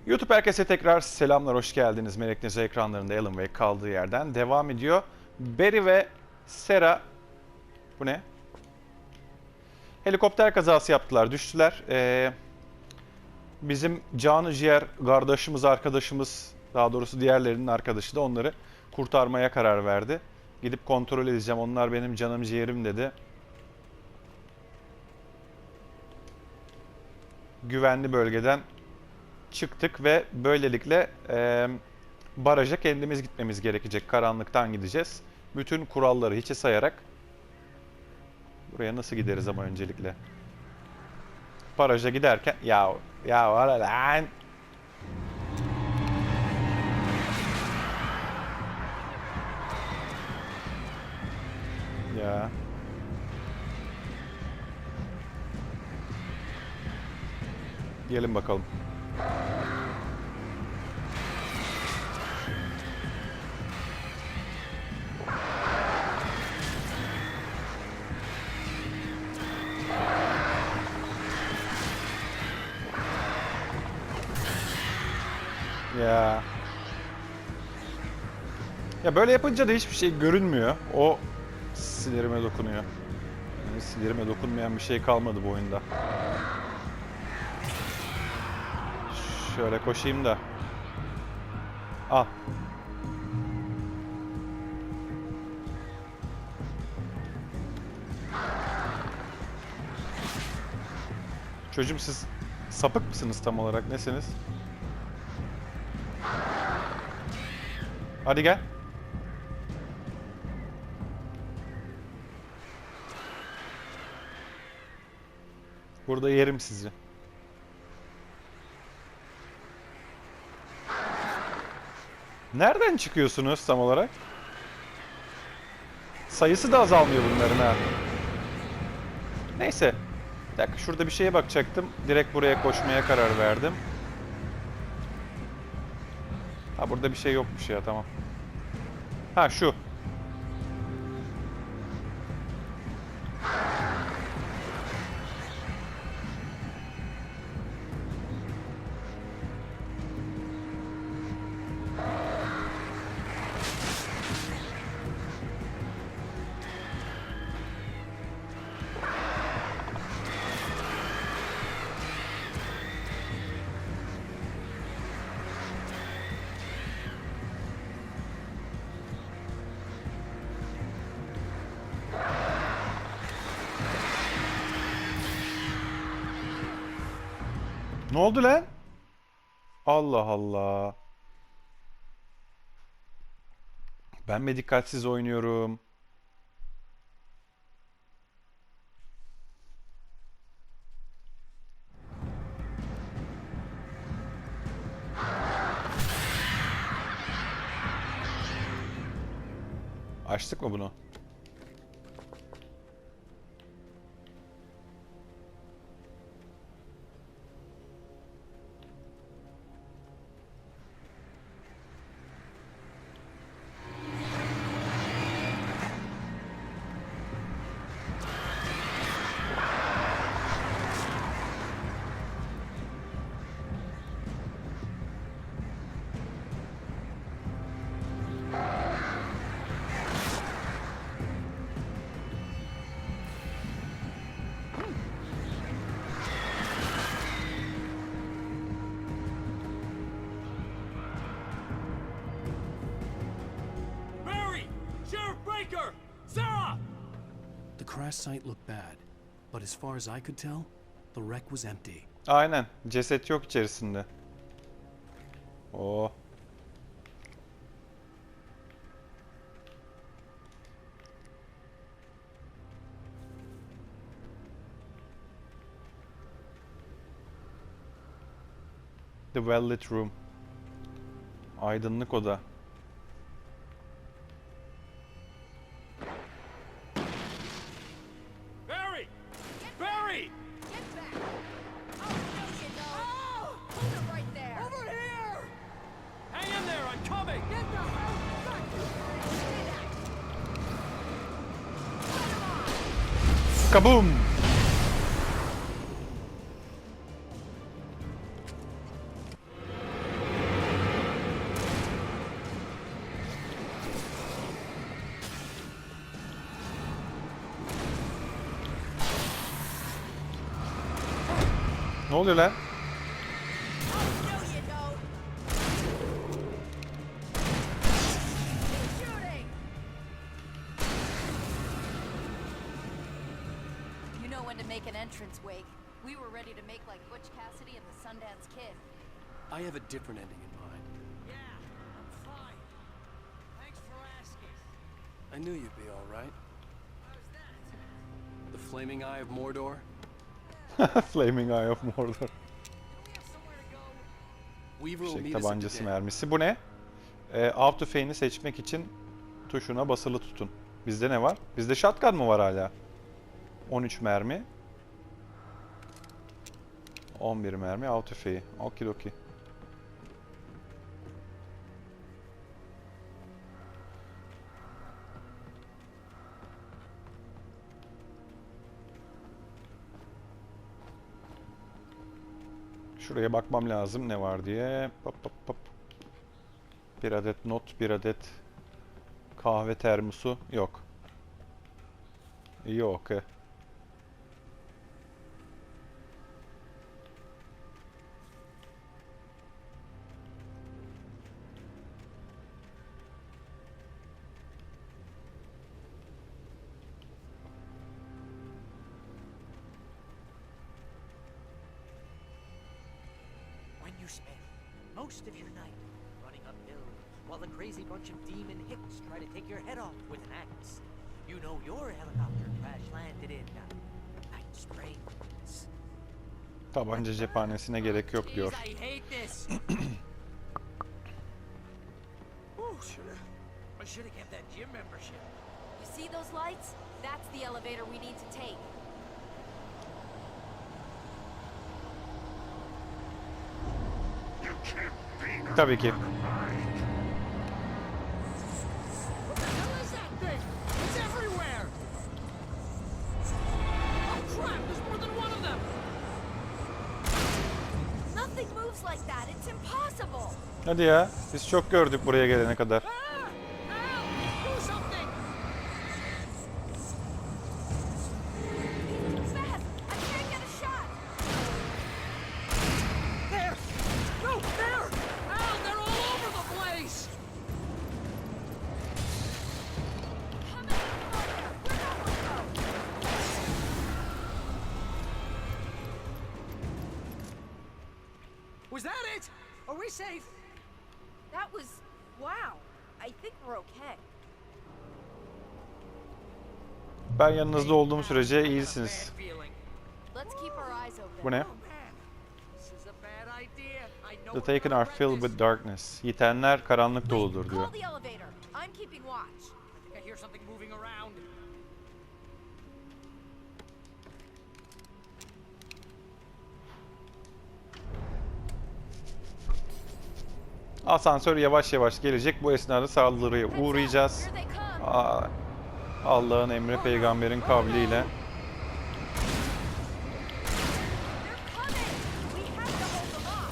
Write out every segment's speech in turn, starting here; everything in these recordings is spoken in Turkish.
YouTube herkese tekrar selamlar, hoş geldiniz. Meleknezi ekranlarında Alan Wake kaldığı yerden devam ediyor. Barry ve Sarah, bu ne? Helikopter kazası yaptılar, düştüler. Bizim canı ciğer kardeşimiz, arkadaşımız, daha doğrusu diğerlerinin arkadaşı da onları kurtarmaya karar verdi. Gidip kontrol edeceğim, onlar benim canım ciğerim dedi. Güvenli bölgeden çıktık ve böylelikle baraja kendimiz gitmemiz gerekecek. Karanlıktan gideceğiz. Bütün kuralları hiçe sayarak. Buraya nasıl gideriz ama öncelikle? Baraja giderken... Ya var lan! Ya... Gelin bakalım. Ya böyle yapınca da hiçbir şey görünmüyor. O sinirime dokunuyor. Yani sinirime dokunmayan bir şey kalmadı bu oyunda. Şöyle koşayım da. Al. Çocuğum, siz sapık mısınız tam olarak? Nesiniz? Hadi gel. Burada yerim sizi. Nereden çıkıyorsunuz tam olarak? Sayısı da azalmıyor bunların ha. Neyse. Bir dakika, şurada bir şeye bakacaktım. Direkt buraya koşmaya karar verdim. Ha, burada bir şey yokmuş ya, tamam. Ha, şu. Ne oldu lan? Allah Allah. Ben mi dikkatsiz oynuyorum? Açtık mı bunu? The crash site looked bad, but as far as I could tell, the wreck was empty. Aynen. Ceset yok içerisinde. Oh. The well-lit room. Aydınlık oda. Kaboom! Ne oluyor lan? We were ready to make like Butch Cassidy and the Sundance Kid. I have a different ending in mind. Yeah, I'm fine. Thanks for asking. I knew you'd be all right. How's that? The flaming eye of Mordor? Flaming Eye of Mordor. Do we have somewhere to go? Weaver will Fişek meet us at tabancası the dam. mermisi. Bu ne? Av tüfeğini seçmek için tuşuna basılı tutun. Bizde ne var? Bizde shotgun mı var hala? 13 mermi. 11 mermi av tüfeği. Okidoki. Şuraya bakmam lazım ne var diye. Pop pop pop. Bir adet not, bir adet kahve termosu yok. Yok. When you spend most of your night running uphill while a crazy bunch of demon hicks try to take your head off with an axe, you know your helicopter crash landed in Night Springs. Tabanca cephanesine gerek yok diyor. Jeez, I hate this. I should have kept that gym membership. You see those lights? That's the elevator we need to take. Tabii ki. What the hell is that thing? It's everywhere. Oh crap! There's more than one of them. Nothing moves like that. It's impossible. Hadi ya. Biz çok gördük buraya gelene kadar. Ah! Help! Do something! Too fast. I can't get a shot. There! No, there! Ow! They're all over the place! Come in, fire. Where'd that one go? Was that it? Are we safe? That was... wow. I think we're okay. Ben yanınızda olduğum sürece iyisiniz. Let's keep our eyes open. Bu ne? Oh man, this is a bad idea. I know The we're taken gonna are regret filled this. with darkness. Yitenler karanlık doludur diyor. Call the elevator. I'm keeping watch. I think I hear something moving around. Asansör yavaş yavaş gelecek. Bu esnada saldırıya Heads up. uğrayacağız. Here they come. Aa, Allah'ın emri peygamberin kavliyle. They're coming. We have to hold them off.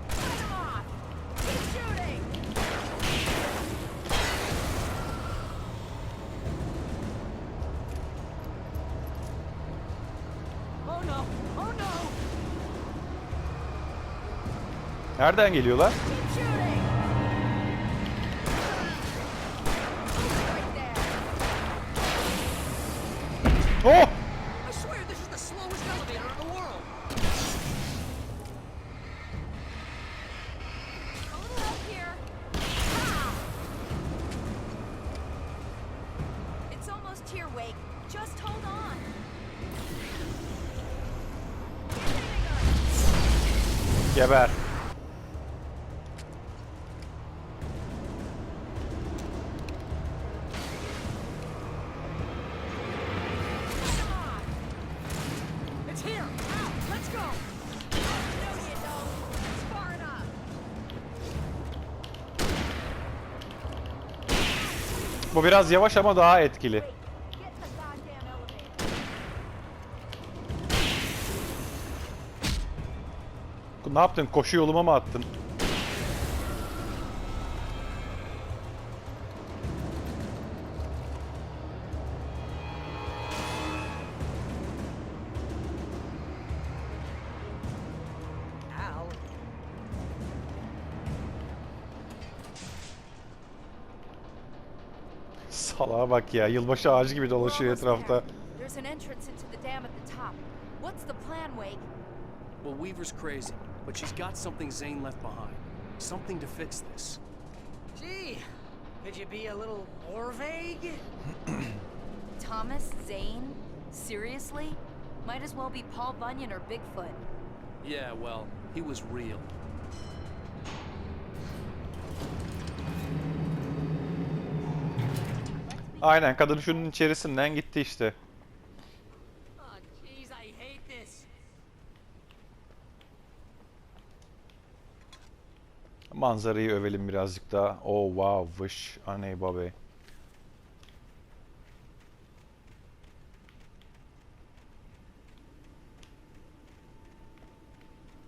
Fight them off. Keep shooting. Oh no! Oh no! Nereden geliyorlar? Keep shooting. Right there. Oh! I swear this is the slowest elevator in the world. A little up here. Ah. It's almost here, Wake. Just hold on. Keep hitting us. Geber. Fight them off. It's here! Out! Let's go! No, you don't. It's far enough. Bu biraz yavaş ama daha etkili. Wait, get in the goddamn elevator. Ne yaptın? Koşu yoluma mı attın? Salağa bak ya. Yılbaşı ağacı gibi We're dolaşıyor almost etrafta. there. There's an entrance into the dam at the top. What's the plan, Wake? Well, Weaver's crazy, but she's got something Zane left behind. Something to fix this. Gee, could you be a little more vague? Thomas Zane? Seriously? Might as well be Paul Bunyan or Bigfoot. Yeah, well, he was real. Aynen, kadın şunun içerisinden gitti işte. Oh, jeez, I hate this. Manzarayı övelim birazcık daha. Oh wow, vış, aney babe.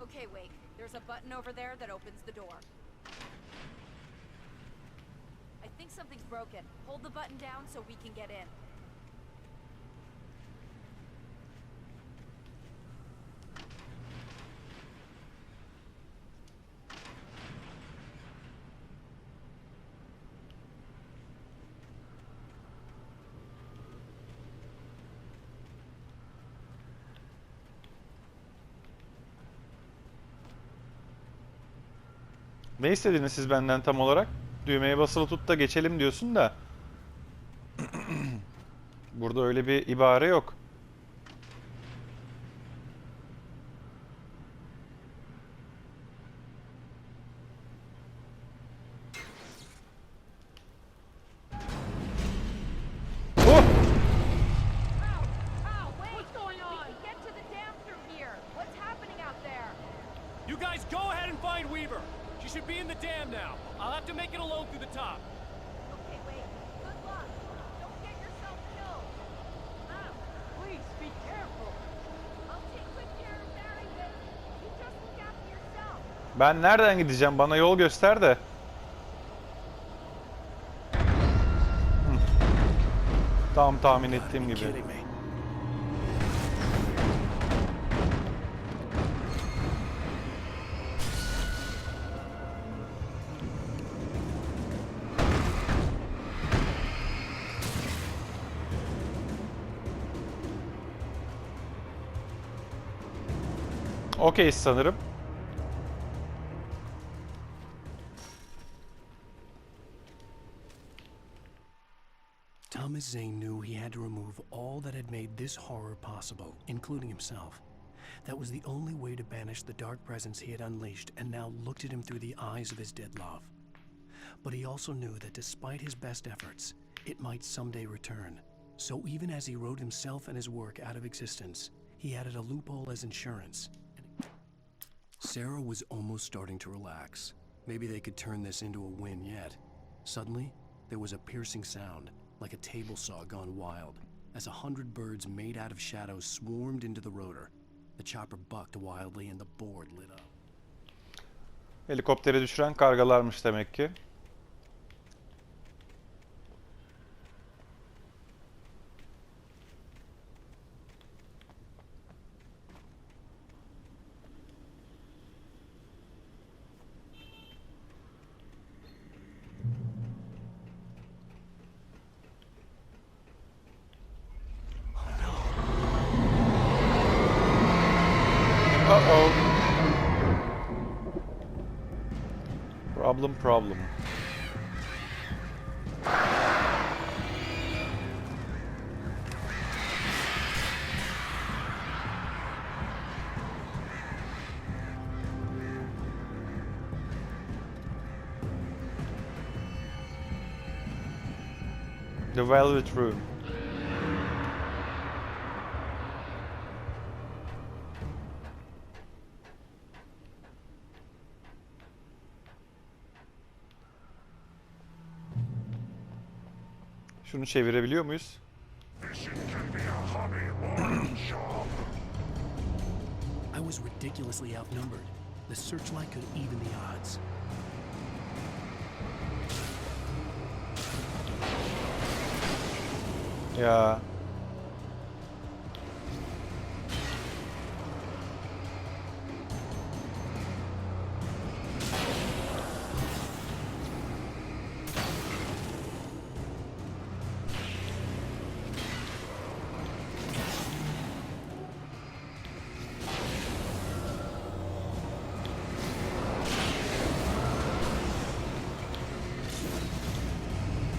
Okay, Wake. There's a button over there that opens the door. I think something's broken. Hold the button down so we can get in. Ne istediniz siz benden tam olarak? Düğmeye basılı tut da geçelim diyorsun da. Burada öyle bir ibare yok. Oh! Ow! Wait! What's going on? We can get to the dam through here. What's happening out there? You guys go ahead and find Weaver. She should be in the dam now. I'll have to make it alone through the top. Okay, wait. Good luck. Don't get yourself killed. Please be careful. I'll take good care of Barry, but you just look after yourself. Ben nereden gideceğim? Bana yol göster de. Hı. Tam tahmin ettiğim You're gibi. kidding me. Okey sanırım. Thomas Zane knew he had to remove all that had made this horror possible, including himself. That was the only way to banish the dark presence he had unleashed and now looked at him through the eyes of his dead love. But he also knew that despite his best efforts, it might someday return. So even as he wrote himself and his work out of existence, he added a loophole as insurance. Sarah was almost starting to relax. Maybe they could turn this into a win yet. Suddenly, there was a piercing sound, like a table saw gone wild, as 100 birds made out of shadows swarmed into the rotor. The chopper bucked wildly and the board lit up. Helikopteri düşüren kargalarmış demek ki. Uh-oh. Problem. The Velvet Room. Şunu çevirebiliyor muyuz? I was ridiculously outnumbered. The searchlight could even the odds. Ya.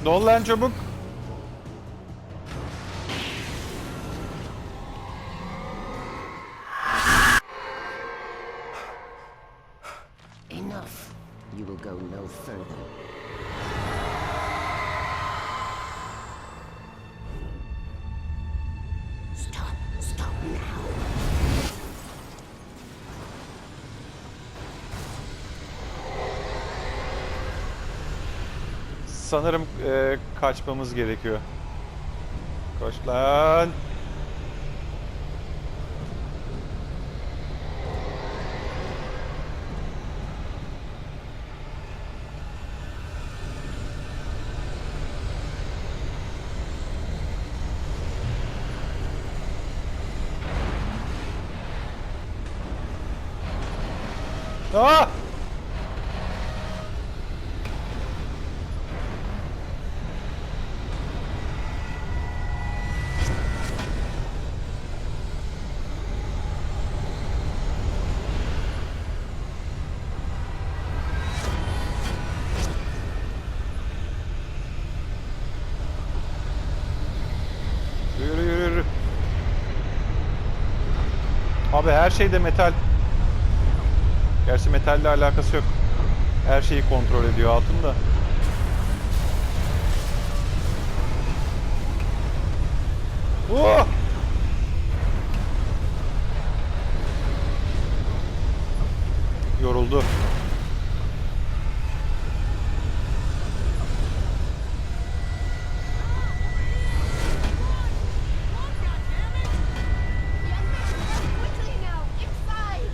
Dol lan çabuk. Enough. You will go no further. Stop. Stop now. Sanırım kaçmamız gerekiyor. Koş lan. Ah! Yürü yürü yürü. Abi her şeyde metal. Gerçi metalle alakası yok. Her şeyi kontrol ediyor altında. Oh! Yoruldu. Quickly now, inside!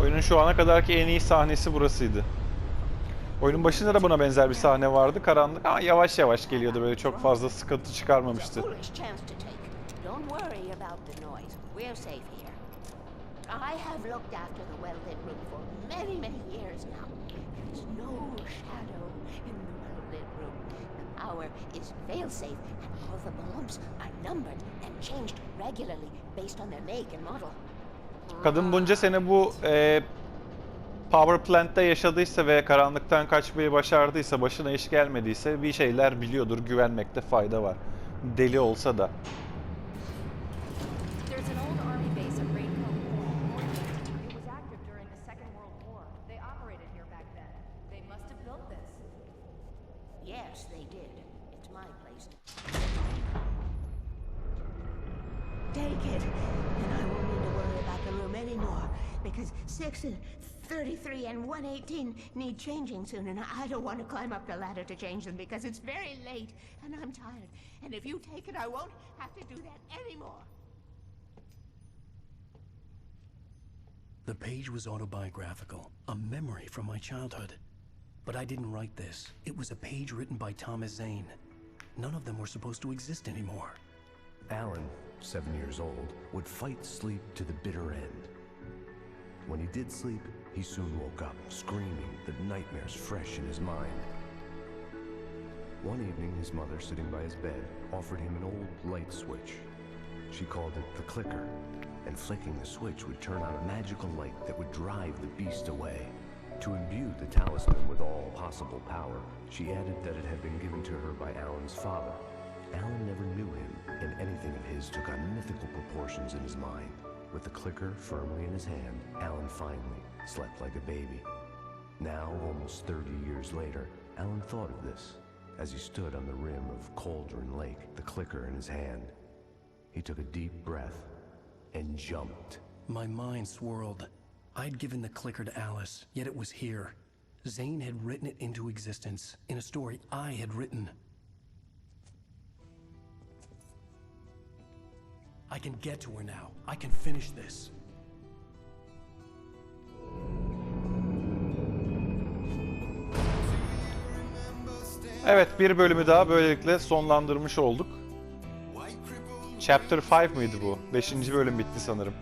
Oyunun şu ana kadarki en iyi sahnesi burasıydı. Oyunun başında da buna benzer bir sahne vardı. Karanlık ama yavaş yavaş geliyordu. Böyle çok fazla sıkıntı çıkarmamıştı. Foolish chance to take. Don't worry about the noise. We're safe here. I have looked after the well-lit room for many, many years now. There's no shadow in the well-lit room. The power is fail-safe, and all the bulbs are numbered and changed regularly based on their make and model. Kadın bunca sene bu power plant'te yaşadıysa ve karanlıktan kaçmayı başardıysa, başına iş gelmediyse bir şeyler biliyordur. Güvenmekte fayda var. Deli olsa da. There's an old army base at Raincoat Point. It was active during the Second World War. They operated here back then. They must have built this. Yes, they did. It's my place. Take it, and I won't need to worry about the room anymore, because 6 and 33 and 118 need changing soon, and I don't want to climb up the ladder to change them because it's very late, and I'm tired. And if you take it, I won't have to do that anymore. The page was autobiographical, a memory from my childhood. But I didn't write this. It was a page written by Thomas Zane. None of them were supposed to exist anymore. Alan, 7 years old, would fight sleep to the bitter end. When he did sleep, he soon woke up, screaming, the nightmares fresh in his mind. One evening, his mother, sitting by his bed, offered him an old light switch. She called it the clicker, and flicking the switch would turn on a magical light that would drive the beast away. To imbue the talisman with all possible power, she added that it had been given to her by Alan's father. Alan never knew him, and anything of his took on mythical proportions in his mind. With the clicker firmly in his hand, Alan finally slept like a baby. Now, almost 30 years later, Alan thought of this as he stood on the rim of Cauldron Lake, the clicker in his hand. He took a deep breath and jumped. My mind swirled. I'd given the clicker to Alice, yet it was here. Zane had written it into existence, in a story I had written. I can get to her now. I can finish this. Evet, bir bölümü daha böylelikle sonlandırmış olduk. Chapter 5 mıydı bu? 5. bölüm bitti sanırım.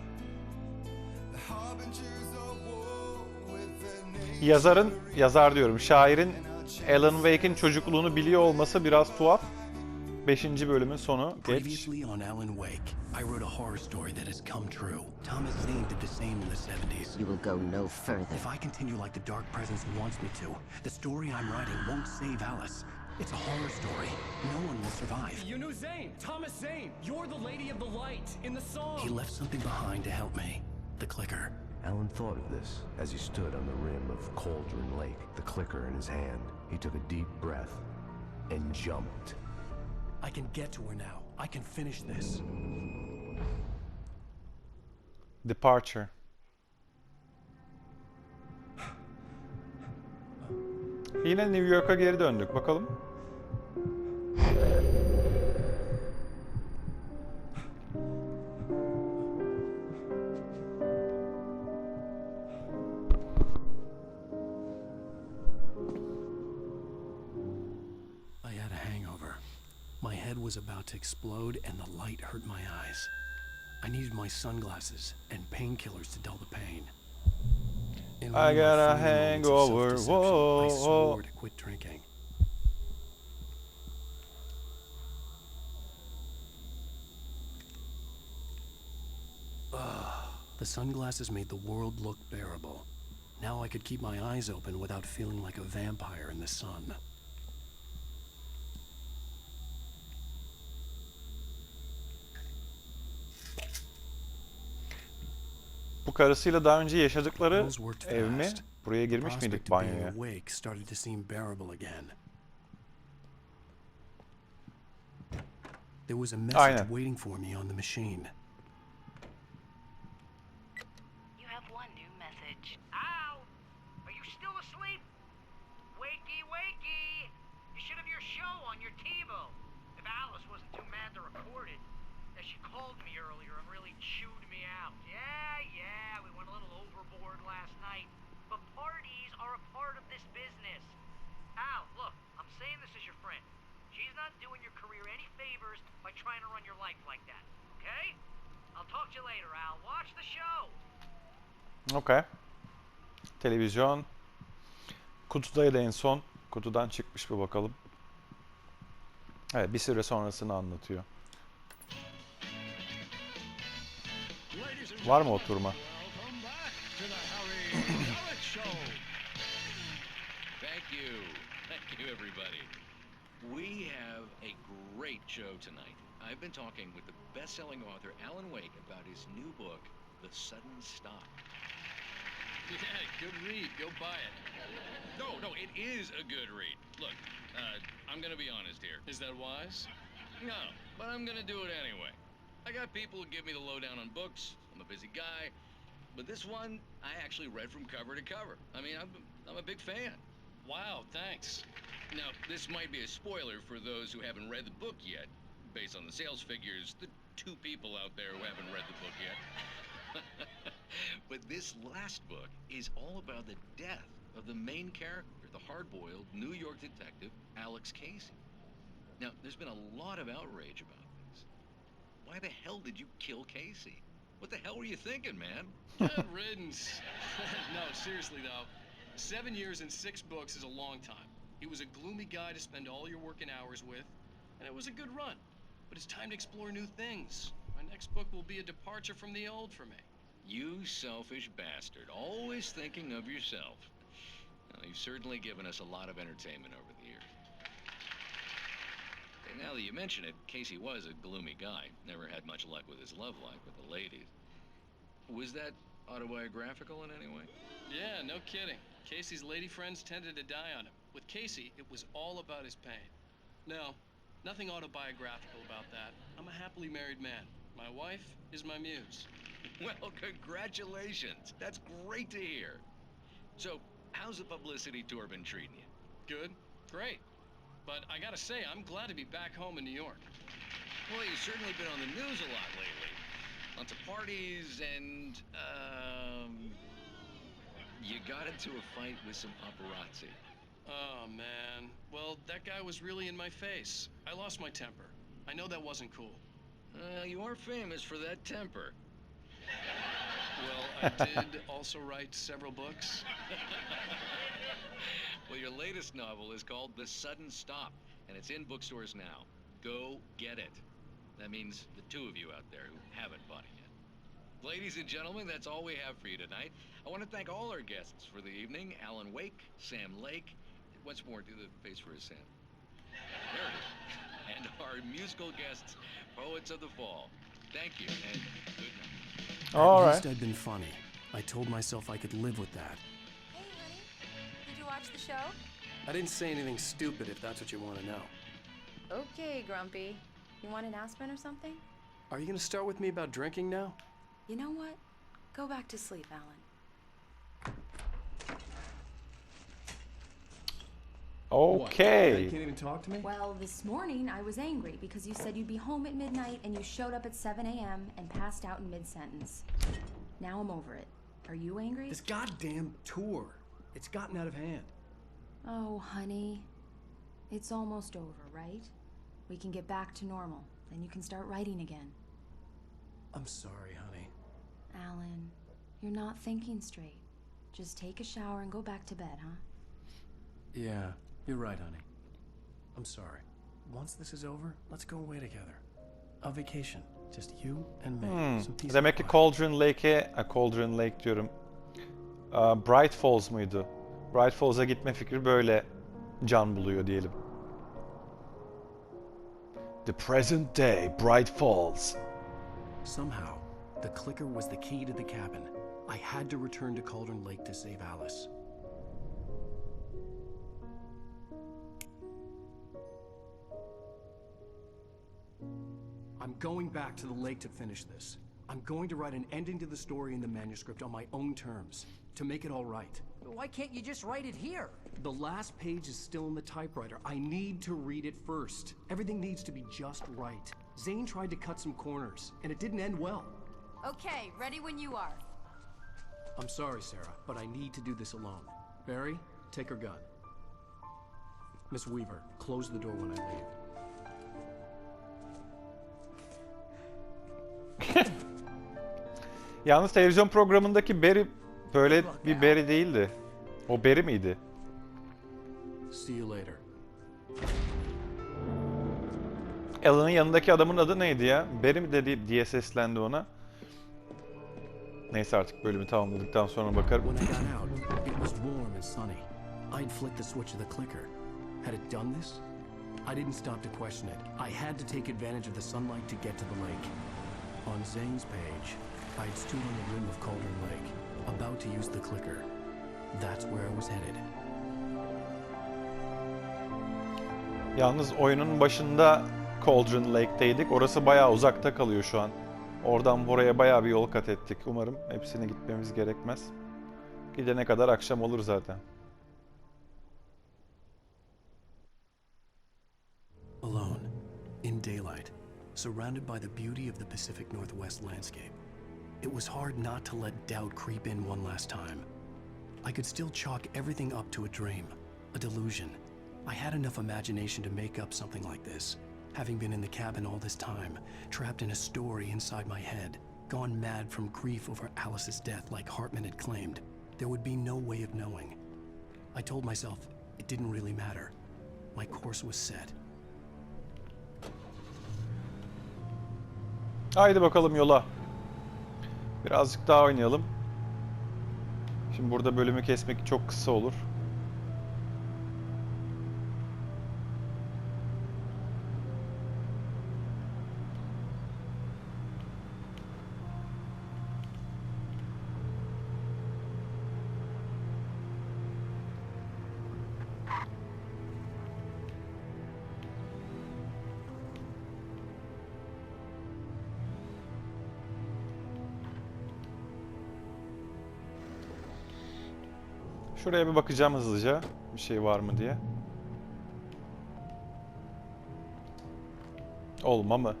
Yazar diyorum, şairin Alan Wake'in çocukluğunu biliyor olması biraz tuhaf. 5. bölümün sonu. Geç. Previously on Alan Wake, I wrote a horror story that has come true. Thomas Zane did the same in the 70s. You will go no further. If I continue like the Dark Presence wants me to, the story I'm writing won't save Alice. It's a horror story. No one will survive. You knew Zane! Thomas Zane! You're the Lady of the Light in the song! He left something behind to help me. The clicker. Alan thought of this as he stood on the rim of Cauldron Lake, the clicker in his hand. He took a deep breath and jumped. I can get to her now. I can finish this. Departure. Yine New York'a geri döndük. Bakalım. I had a hangover. My head was about to explode and the light hurt my eyes. I needed my sunglasses and painkillers to dull the pain. In one I of my got a final moments of hangover, self-deception, I whoa. swore to quit drinking. The sunglasses made the world look bearable. Now I could keep my eyes open without feeling like a vampire in the sun. Bu karısıyla daha önce yaşadıkları Those worked ev mi? fast. Buraya girmiş Prospect miydik of being banyoya? awake started to seem bearable again. There was a message Aynen. waiting for me on the machine. You have one new message. Ow! Are you still asleep? Wakey, wakey! You should have your show on your TiVo. If Alice wasn't too mad to record it, that she called me earlier and really chewed me out. Yeah, we went a little overboard last night. But parties are a part of this business. Al, look, I'm saying this as your friend. She's not doing your career any favors by trying to run your life like that, okay? I'll talk to you later, Al. Watch the show. Okay. Televizyon. Kutudaydı en son. Kutudan çıkmış bir bakalım. Evet, bir süre sonrasını anlatıyor. Var mı oturma? Thank you, everybody. We have a great show tonight. I've been talking with the best-selling author Alan Wake about his new book, The Sudden Stop. Yeah, good read. Go buy it. No, it is a good read. Look, I'm gonna be honest here. Is that wise? No, but I'm gonna do it anyway. I got people who give me the lowdown on books. I'm a busy guy. But this one, I actually read from cover to cover. I mean, I'm a big fan. Wow, thanks. Now, this might be a spoiler for those who haven't read the book yet. Based on the sales figures, the 2 people out there who haven't read the book yet. But this last book is all about the death of the main character, the hard-boiled New York detective, Alex Casey. Now, there's been a lot of outrage about this. Why the hell did you kill Casey? What the hell were you thinking, man? Good riddance. No, seriously though, 7 years and 6 books is a long time. He was a gloomy guy to spend all your working hours with, and it was a good run. But it's time to explore new things. My next book will be a departure from the old for me. You selfish bastard, always thinking of yourself. You've certainly given us a lot of entertainment over the years. And now that you mention it, Casey was a gloomy guy. Never had much luck with his love life with the ladies. Was that autobiographical in any way? Yeah, no kidding. Casey's lady friends tended to die on him. With Casey, it was all about his pain. No, nothing autobiographical about that. I'm a happily married man. My wife is my muse. Well, congratulations. That's great to hear. So, how's the publicity tour been treating you? Good, great. But I gotta say, I'm glad to be back home in New York. Well, you've certainly been on the news a lot lately. Lots of parties and, you got into a fight with some paparazzi. Oh, man. Well, that guy was really in my face. I lost my temper. I know that wasn't cool. You are famous for that temper. Well, I did also write several books. Well, your latest novel is called The Sudden Stop, and it's in bookstores now. Go get it. That means the two of you out there who haven't bought it yet. Ladies and gentlemen, that's all we have for you tonight. I want to thank all our guests for the evening. Alan Wake, Sam Lake. Once more, do the face for his Sam. There it is. And our musical guests, Poets of the Fall. Thank you, and good night. All At right. least I'd been funny. I told myself I could live with that. Hey, honey. Did you watch the show? I didn't say anything stupid if that's what you want to know. Okay, Grumpy. You want an aspirin or something? Are you going to start with me about drinking now? You know what? Go back to sleep, Alan. Okay. You can't even talk to me? Well, this morning I was angry because you said you'd be home at midnight and you showed up at 7 a.m. and passed out in mid-sentence. Now I'm over it. Are you angry? This goddamn tour. It's gotten out of hand. Oh, honey. It's almost over, right? We can get back to normal. Then you can start writing again. I'm sorry, honey. Alan, you're not thinking straight. Just take a shower and go back to bed, huh? Yeah, you're right, honey. I'm sorry. Once this is over, let's go away together. A vacation. Just you and me. Some peace Demek ki and quiet. Cauldron Lake diyorum. Bright Falls muydu? Bright Falls'a gitme fikri böyle can buluyor diyelim. The present day, Bright Falls. Somehow, the clicker was the key to the cabin. I had to return to Cauldron Lake to save Alice. I'm going back to the lake to finish this. I'm going to write an ending to the story in the manuscript on my own terms, to make it all right. Why can't you just write it here? The last page is still in the typewriter. I need to read it first. Everything needs to be just right. Zane tried to cut some corners, and it didn't end well. Okay, ready when you are. I'm sorry, Sarah, but I need to do this alone. Barry, take her gun. Miss Weaver, close the door when I leave. Yalnız televizyon programındaki Barry böyle bir Barry değildi. O Barry miydi? See you later. Alan'ın yanındaki adamın adı neydi ya? Barry mi dedi diye seslendi ona. Neyse artık bölümü tamamladıktan sonra bakarım. When I got out, it was warm and sunny. I'd flicked the switch of the clicker. Had it done this? I didn't stop to question it. I had to take advantage of the sunlight to get to the lake. On Zane's page, I'd stood on the rim of Cauldron Lake, about to use the clicker. That's where I was headed. Yalnız oyunun başında Cauldron Lake'teydik. Orası bayağı uzakta kalıyor şu an. Oradan buraya bayağı bir yol kat ettik. Umarım hepsine gitmemiz gerekmez. Gidene kadar akşam olur zaten. Alone, in daylight, surrounded by the beauty of the Pacific Northwest landscape. It was hard not to let doubt creep in one last time. I could still chalk everything up to a dream, a delusion. I had enough imagination to make up something like this. Having been in the cabin all this time, trapped in a story inside my head, gone mad from grief over Alice's death like Hartman had claimed, there would be no way of knowing. I told myself it didn't really matter. My course was set. Haydi bakalım yola. Birazcık daha oynayalım. Şimdi burada bölümü kesmek çok kısa olur. Şuraya bir bakacağım hızlıca. Bir şey var mı diye. Olma mı?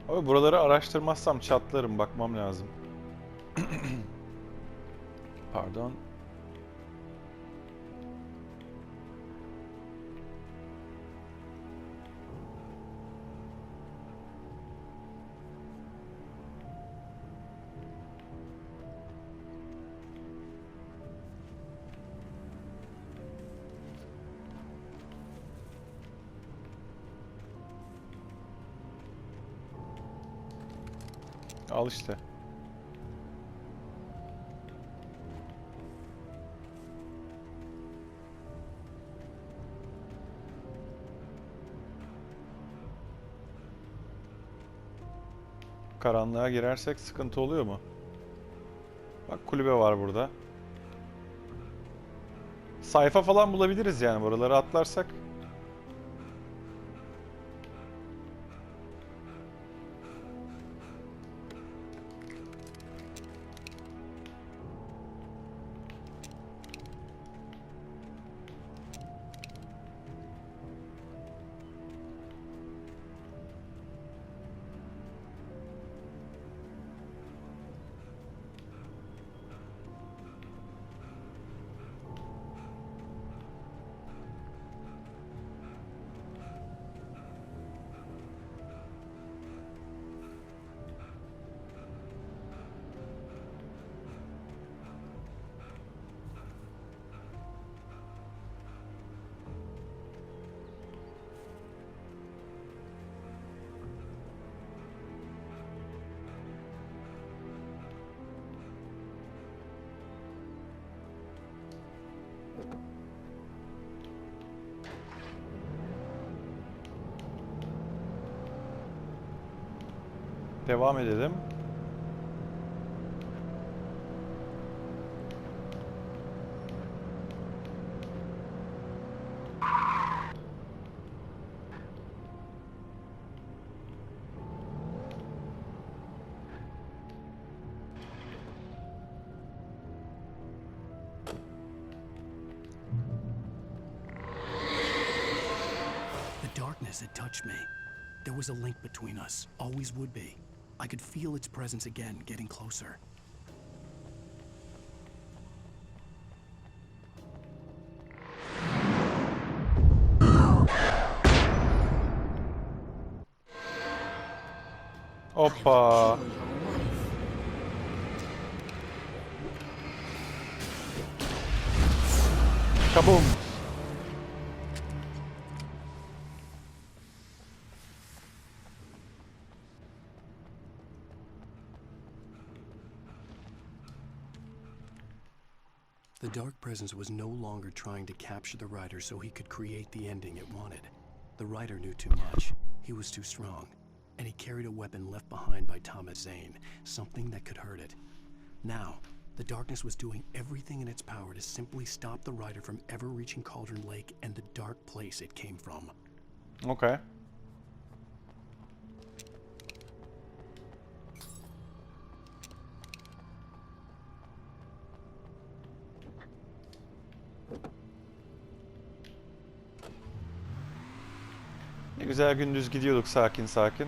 Abi buraları araştırmazsam çatlarım, bakmam lazım. Pardon. Al işte. Karanlığa girersek sıkıntı oluyor mu? Bak kulübe var burada. Sayfa falan bulabiliriz yani buraları atlarsak. Devam edelim. The darkness had touched me. There was a link between us, always would be. I could feel its presence again, getting closer. Hoppa. Kaboom. The dark presence was no longer trying to capture the writer so he could create the ending it wanted. The writer knew too much. He was too strong. And he carried a weapon left behind by Thomas Zane, something that could hurt it. Now, the darkness was doing everything in its power to simply stop the writer from ever reaching Cauldron Lake and the dark place it came from. Okay. Ne güzel gündüz gidiyorduk sakin sakin.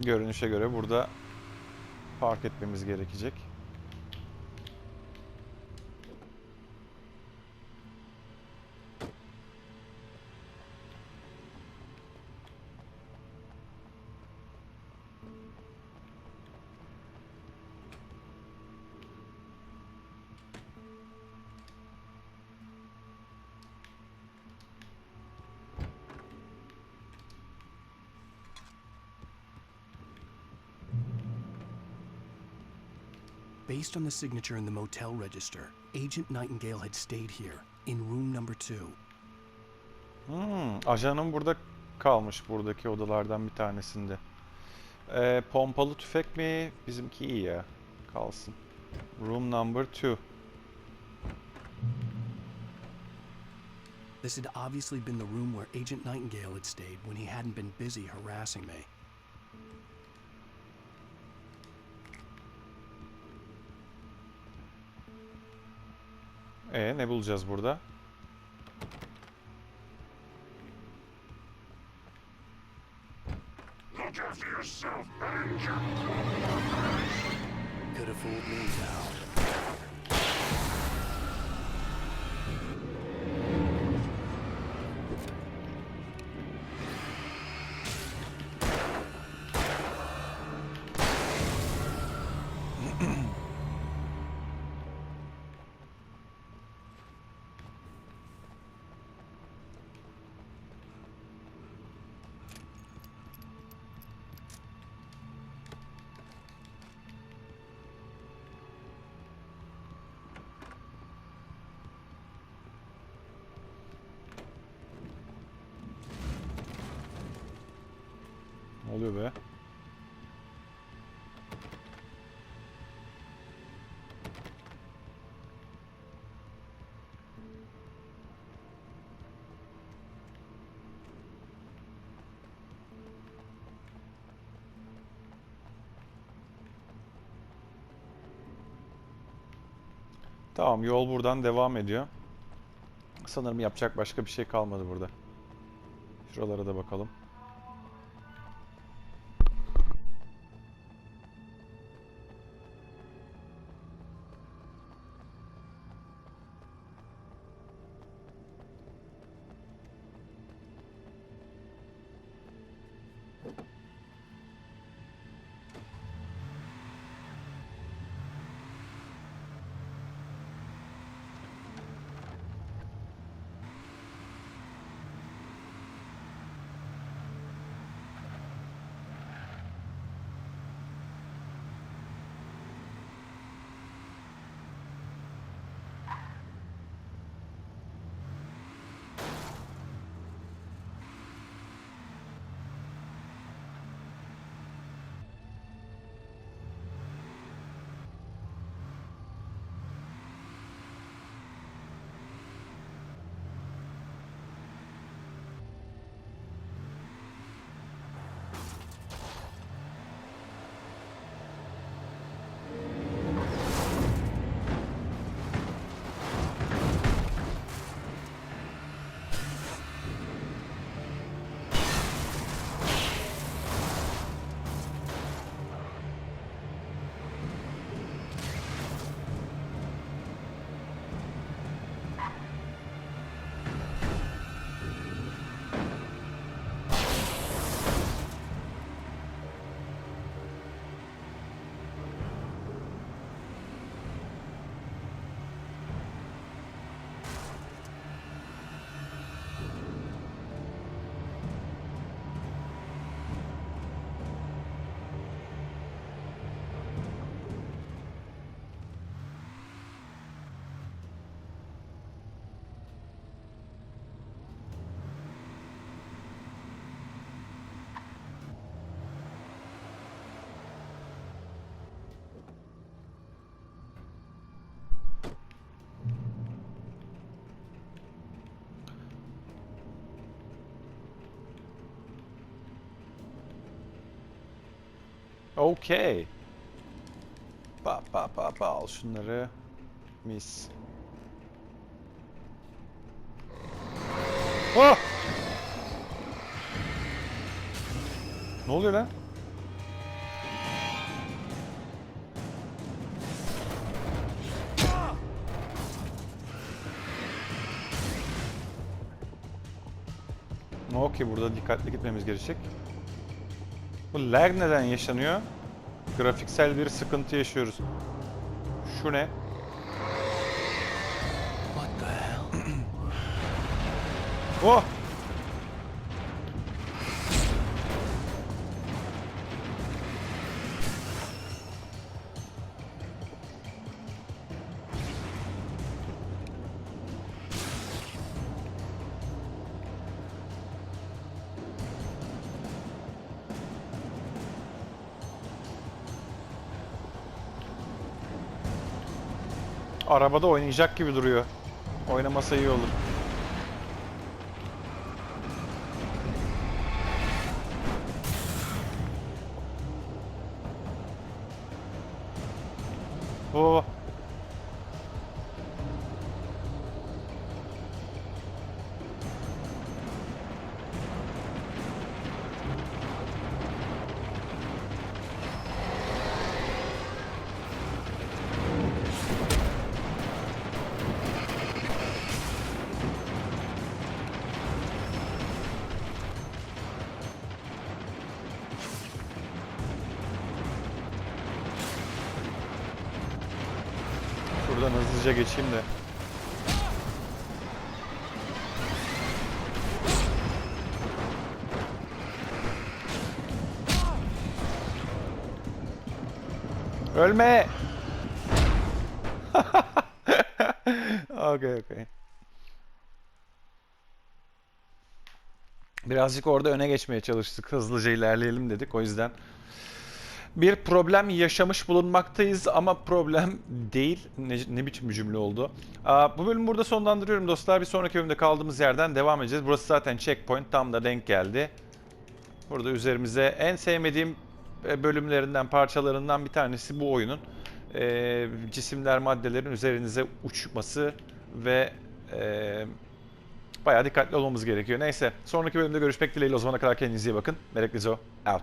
Görünüşe göre burada park etmemiz gerekecek. Based on the signature in the motel register, Agent Nightingale had stayed here, in room number 2. Ajanım burada kalmış, buradaki odalardan bir tanesinde. Pompalı tüfek mi? Bizimki iyi ya. Kalsın. Room number 2. This had obviously been the room where Agent Nightingale had stayed when he hadn't been busy harassing me. Ne bulacağız burada? Could have fooled me now. Ne oluyor be? Tamam, yol buradan devam ediyor. Sanırım yapacak başka bir şey kalmadı burada. Şuralara da bakalım. Okay. Al şunları. Mis. Oh! Ne oluyor lan? Okey, burada dikkatli gitmemiz gerekecek. Bu lag neden yaşanıyor? Grafiksel bir sıkıntı yaşıyoruz. Şu ne? What the hell? Oh! Arabada oynayacak gibi duruyor. Oynamasa iyi olur. Oo. Buradan hızlıca geçeyim de. Ölme! Okay. Birazcık orada öne geçmeye çalıştık. Hızlıca ilerleyelim dedik. O yüzden bir problem yaşamış bulunmaktayız ama problem değil. Ne biçim bir cümle oldu. Bu bölümü burada sonlandırıyorum dostlar. Bir sonraki bölümde kaldığımız yerden devam edeceğiz. Burası zaten checkpoint. Tam da denk geldi. Burada üzerimize en sevmediğim bölümlerinden, parçalarından bir tanesi bu oyunun. Cisimler, maddelerin üzerinize uçması ve bayağı dikkatli olmamız gerekiyor. Neyse, sonraki bölümde görüşmek dileğiyle. O zamana kadar kendinize iyi bakın. Meraklizo out.